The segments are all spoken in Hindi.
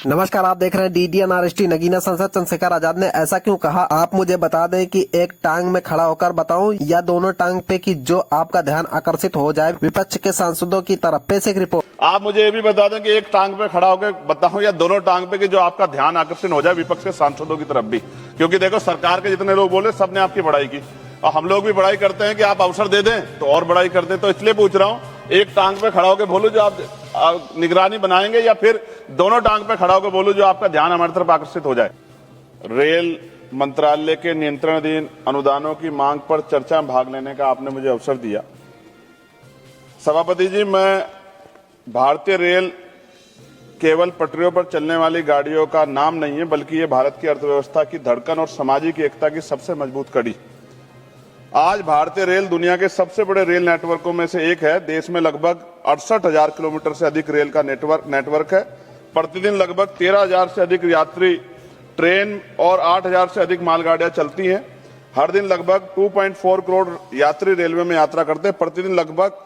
नमस्कार, आप देख रहे हैं DDNRST। नगीना सांसद चंद्रशेखर आजाद ने ऐसा क्यों कहा, आप मुझे बता दें कि एक टांग में खड़ा होकर बताऊं या दोनों टांग पे कि जो आपका ध्यान आकर्षित हो जाए विपक्ष के सांसदों की तरफ। पेश एक रिपोर्ट। आप मुझे ये भी बता दें कि एक टांग पे खड़ा होकर बताऊं या दोनों टांग पे कि जो आपका ध्यान आकर्षित हो जाए विपक्ष के सांसदों की तरफ भी। क्योंकि देखो, सरकार के जितने लोग बोले सबने आपकी बड़ाई की और हम लोग भी बड़ाई करते हैं कि आप अवसर दे दें तो और बड़ाई कर दें। तो इसलिए पूछ रहा हूं, एक टांग पे खड़ा होकर बोलो जो आप निगरानी बनाएंगे या फिर दोनों टांग पे खड़ा होकर बोलो जो आपका ध्यान हमारी तरफ आकर्षित हो जाए। रेल मंत्रालय के नियंत्रणाधीन अनुदानों की मांग पर चर्चा में भाग लेने का आपने मुझे अवसर दिया। सभापति जी, मैं भारतीय रेल केवल पटरियों पर चलने वाली गाड़ियों का नाम नहीं है, बल्कि ये भारत की अर्थव्यवस्था की धड़कन और सामाजिक एकता की सबसे मजबूत कड़ी। आज भारतीय रेल दुनिया के सबसे बड़े रेल नेटवर्कों में से एक है। देश में लगभग 68,000 किलोमीटर से अधिक रेल का नेटवर्क है। प्रतिदिन लगभग 13,000 से अधिक यात्री ट्रेन और 8,000 से अधिक मालगाड़ियां चलती हैं। हर दिन लगभग 2.4 करोड़ यात्री रेलवे में यात्रा करते हैं। प्रतिदिन लगभग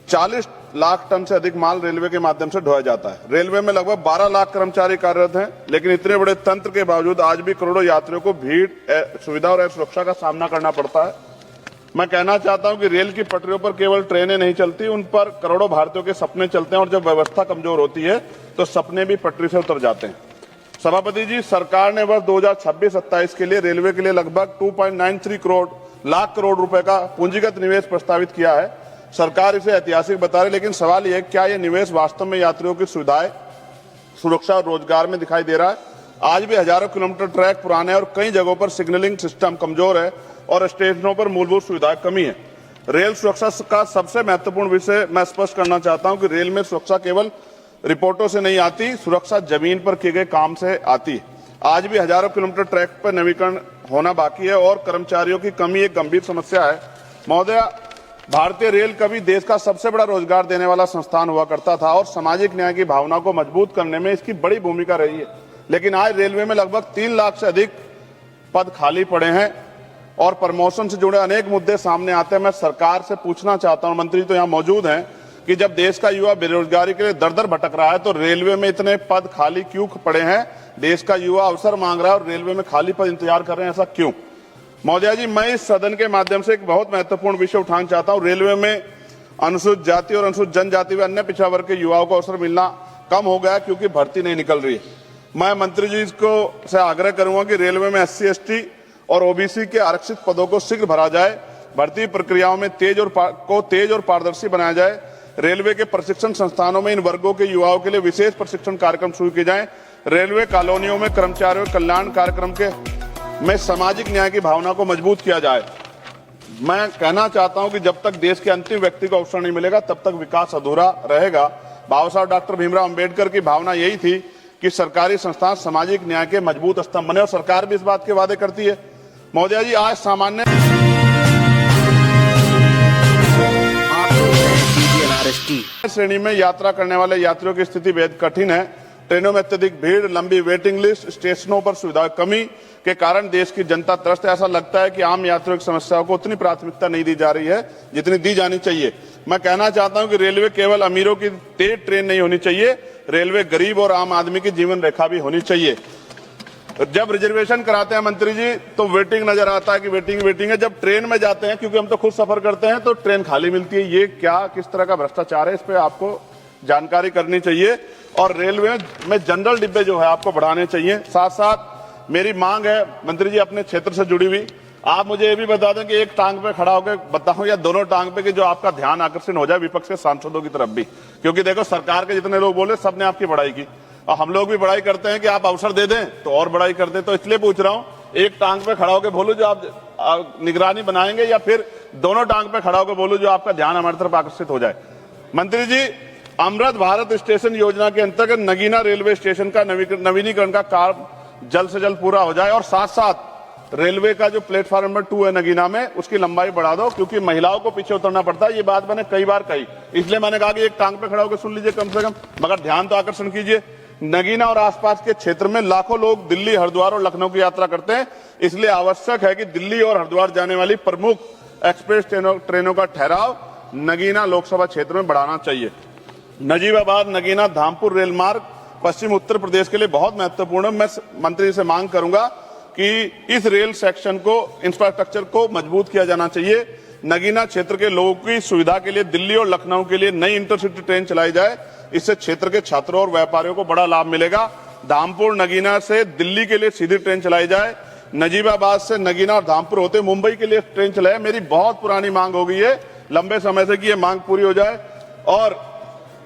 40 लाख टन से अधिक माल रेलवे के माध्यम से ढोया जाता है। रेलवे में लगभग 12 लाख कर्मचारी कार्यरत हैं, लेकिन इतने बड़े तंत्र के बावजूद आज भी करोड़ों यात्रियों को भीड़, सुविधा और सुरक्षा का सामना करना पड़ता है। मैं कहना चाहता हूं कि रेल की पटरियों पर केवल ट्रेनें नहीं चलती, उन पर करोड़ों भारतीयों के सपने चलते हैं और जब व्यवस्था कमजोर होती है तो सपने भी पटरी से उतर जाते हैं। सभापति जी, सरकार ने वर्ष 2026-27 के लिए रेलवे के लिए लगभग 2.93 लाख करोड़ रुपए का पूंजीगत निवेश प्रस्तावित किया है। सरकार इसे ऐतिहासिक बता रही, लेकिन सवाल यह है, क्या यह निवेश वास्तव में यात्रियों की सुविधाएं, सुरक्षा और रोजगार में दिखाई दे रहा है? आज भी हजारों किलोमीटर ट्रैक पुराने और कई जगहों पर सिग्नलिंग सिस्टम कमजोर है और स्टेशनों पर मूलभूत सुविधाएं कमी है। रेल सुरक्षा का सबसे महत्वपूर्ण विषय मैं स्पष्ट करना चाहता हूं कि रेल में सुरक्षा केवल रिपोर्टों से नहीं आती, सुरक्षा जमीन पर किए गए काम से आती है। आज भी हजारों किलोमीटर ट्रैक पर नवीकरण होना बाकी है और कर्मचारियों की कमी एक गंभीर समस्या है। महोदय, भारतीय रेल कभी देश का सबसे बड़ा रोजगार देने वाला संस्थान हुआ करता था और सामाजिक न्याय की भावना को मजबूत करने में इसकी बड़ी भूमिका रही है। लेकिन आज रेलवे में लगभग 3 लाख से अधिक पद खाली पड़े हैं और प्रमोशन से जुड़े अनेक मुद्दे सामने आते हैं। मैं सरकार से पूछना चाहता हूं, मंत्री तो यहां मौजूद हैं, कि जब देश का युवा बेरोजगारी के लिए दर दर भटक रहा है तो रेलवे में इतने पद खाली क्यों पड़े हैं? देश का युवा अवसर मांग रहा है और रेलवे में खाली पद इंतजार कर रहे हैं, ऐसा क्यों? महोदया जी, मैं इस सदन के माध्यम से एक बहुत महत्वपूर्ण विषय उठाना चाहता हूं। रेलवे में अनुसूचित जाति और अनुसूचित जनजाति व अन्य पिछड़ा वर्ग के युवाओं को अवसर मिलना कम हो गया क्योंकि भर्ती नहीं निकल रही है। मैं मंत्री जी को से आग्रह करूंगा कि रेलवे में SC, ST और OBC के आरक्षित पदों को शीघ्र भरा जाए। भर्ती प्रक्रियाओं में तेज और पारदर्शी बनाया जाए। रेलवे के प्रशिक्षण संस्थानों में इन वर्गों के युवाओं के लिए विशेष प्रशिक्षण कार्यक्रम शुरू किए जाएं। रेलवे कॉलोनियों में कर्मचारियों कल्याण कार्यक्रम में सामाजिक न्याय की भावना को मजबूत किया जाए। मैं कहना चाहता हूं कि जब तक देश के अंतिम व्यक्ति को अवसर नहीं मिलेगा तब तक विकास अधूरा रहेगा। बाबा साहब डॉक्टर भीमराव अंबेडकर की भावना यही थी कि सरकारी संस्थान सामाजिक न्याय के मजबूत स्तंभ बने और सरकार भी इस बात के वादे करती है। महोदया जी, आज सामान्य श्रेणी में यात्रा करने वाले यात्रियों की स्थिति बेहद कठिन है। ट्रेनों में अत्यधिक भीड़, लंबी वेटिंग लिस्ट, स्टेशनों पर सुविधा कमी के कारण देश की जनता त्रस्त है। ऐसा लगता है कि आम यात्रियों की समस्याओं को उतनी प्राथमिकता नहीं दी जा रही है जितनी दी जानी चाहिए। मैं कहना चाहता हूं कि रेलवे केवल अमीरों की तेज ट्रेन नहीं होनी चाहिए, रेलवे गरीब और आम आदमी की जीवन रेखा भी होनी चाहिए। जब रिजर्वेशन कराते हैं मंत्री जी तो वेटिंग नजर आता है कि वेटिंग है। जब ट्रेन में जाते हैं, क्योंकि हम तो खुद सफर करते हैं, तो ट्रेन खाली मिलती है। ये क्या, किस तरह का भ्रष्टाचार है? इस पे आपको जानकारी करनी चाहिए और रेलवे में जनरल डिब्बे जो है आपको बढ़ाने चाहिए। साथ साथ मेरी मांग है मंत्री जी, अपने क्षेत्र से जुड़ी हुई, आप मुझे ये भी बता दें कि एक टांग पे खड़ा होकर बताऊं या दोनों टांग पे कि जो आपका ध्यान आकर्षित हो जाए विपक्ष के सांसदों की तरफ भी। क्योंकि देखो, सरकार के जितने लोग बोले सबने आपकी बड़ाई की और हम लोग भी बड़ाई करते हैं कि आप अवसर दे दें तो और बड़ाई कर दें। तो इसलिए पूछ रहा हूं, एक टांग पे खड़ा होकर बोलो जो आप निगरानी बनाएंगे या फिर दोनों टांग पे खड़ा होकर बोलो जो आपका ध्यान हमारी तरफ आकर्षित हो जाए। मंत्री जी, अमृत भारत स्टेशन योजना के अंतर्गत नगीना रेलवे स्टेशन का नवीनीकरण का कार्य जल्द से जल्द पूरा हो जाए और साथ साथ रेलवे का जो प्लेटफॉर्म नंबर 2 है नगीना में, उसकी लंबाई बढ़ा दो, क्योंकि महिलाओं को पीछे उतरना पड़ता है। ये बात मैंने कई बार कही, इसलिए मैंने कहा कि एक टांग पे खड़ा होकर सुन लीजिए कम से कम, मगर ध्यान तो आकर्षण कीजिए। नगीना और आसपास के क्षेत्र में लाखों लोग दिल्ली, हरिद्वार और लखनऊ की यात्रा करते हैं, इसलिए आवश्यक है कि दिल्ली और हरिद्वार जाने वाली प्रमुख एक्सप्रेस ट्रेनों का ठहराव नगीना लोकसभा क्षेत्र में बढ़ाना चाहिए। नजीबाबाद नगीना धामपुर रेल मार्ग पश्चिम उत्तर प्रदेश के लिए बहुत महत्वपूर्ण है। मैं मंत्री से मांग करूंगा कि इस रेल सेक्शन को, इंफ्रास्ट्रक्चर को मजबूत किया जाना चाहिए। नगीना क्षेत्र के लोगों की सुविधा के लिए दिल्ली और लखनऊ के लिए नई इंटरसिटी ट्रेन चलाई जाए। इससे क्षेत्र के छात्रों और व्यापारियों को बड़ा लाभ मिलेगा। धामपुर नगीना से दिल्ली के लिए सीधी ट्रेन चलाई जाए। नजीबाबाद से नगीना और धामपुर होते मुंबई के लिए ट्रेन चलाए। मेरी बहुत पुरानी मांग हो गई है लंबे समय से कि ये मांग पूरी हो जाए। और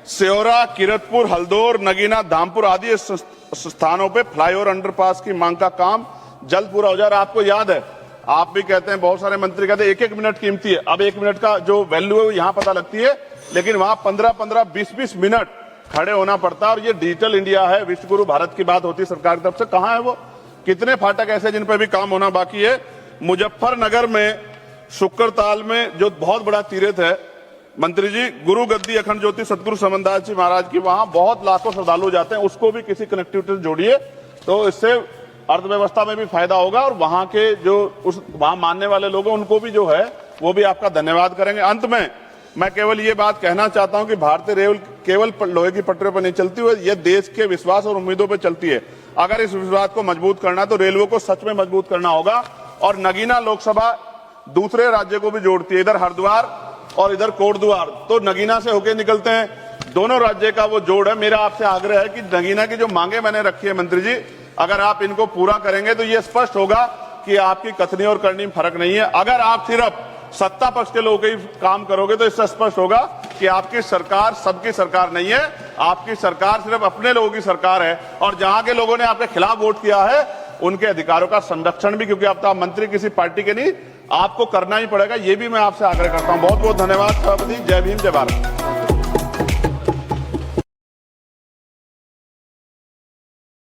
सेौरा, किरतपुर, हल्दौर, नगीना, धामपुर आदि स्थानों पे फ्लाईओवर अंडरपास की मांग का काम जल्द पूरा हो जाए। आपको याद है, आप भी कहते हैं, बहुत सारे मंत्री कहते हैं 1-1 मिनट कीमती है। अब 1 मिनट का जो वैल्यू है वो यहां पता लगती है, लेकिन वहां 15-15, 20-20 मिनट खड़े होना पड़ता है। और ये डिजिटल इंडिया है, विश्वगुरु भारत की बात होती है सरकार की तरफ से, कहां है वो? कितने फाटक ऐसे जिन पर भी काम होना बाकी है? मुजफ्फरनगर में शुक्रताल में जो बहुत बड़ा तीर्थ है मंत्री जी, गुरु गद्दी अखंड ज्योति सतगुरु समनदास जी महाराज की, वहां बहुत लाखों श्रद्धालु जाते हैं। उसको भी किसी कनेक्टिविटी से जोड़िए, तो इससे अर्थव्यवस्था में भी फायदा होगा और वहां के जो वहां मानने वाले लोग हैं उनको भी जो है वो भी आपका धन्यवाद करेंगे। अंत में मैं केवल ये बात कहना चाहता हूं कि भारतीय रेल केवल लोहे की पटरियों पर नहीं चलती हुई, यह देश के विश्वास और उम्मीदों पर चलती है। अगर इस विश्वास को मजबूत करना है तो रेलवे को सच में मजबूत करना होगा। और नगीना लोकसभा दूसरे राज्य को भी जोड़ती है, इधर हरिद्वार और इधर कोटद्वार, तो नगीना से होके निकलते हैं, दोनों राज्य का वो जोड़ है। मेरा आपसे आग्रह है कि नगीना की जो मांगे मैंने रखी है मंत्री जी, अगर आप इनको पूरा करेंगे तो ये स्पष्ट होगा कि आपकी कथनी और करनी में फर्क नहीं है। अगर आप सिर्फ सत्ता पक्ष के लोगों के काम करोगे तो इससे स्पष्ट होगा कि आपकी सरकार सबकी सरकार नहीं है, आपकी सरकार सिर्फ अपने लोगों की सरकार है। और जहां के लोगों ने आपके खिलाफ वोट किया है उनके अधिकारों का संरक्षण भी, क्योंकि अब तो आप मंत्री किसी पार्टी के नहीं, आपको करना ही पड़ेगा। ये भी मैं आपसे आग्रह करता हूं। बहुत बहुत धन्यवाद सभापति। जय भीम, जय भारत।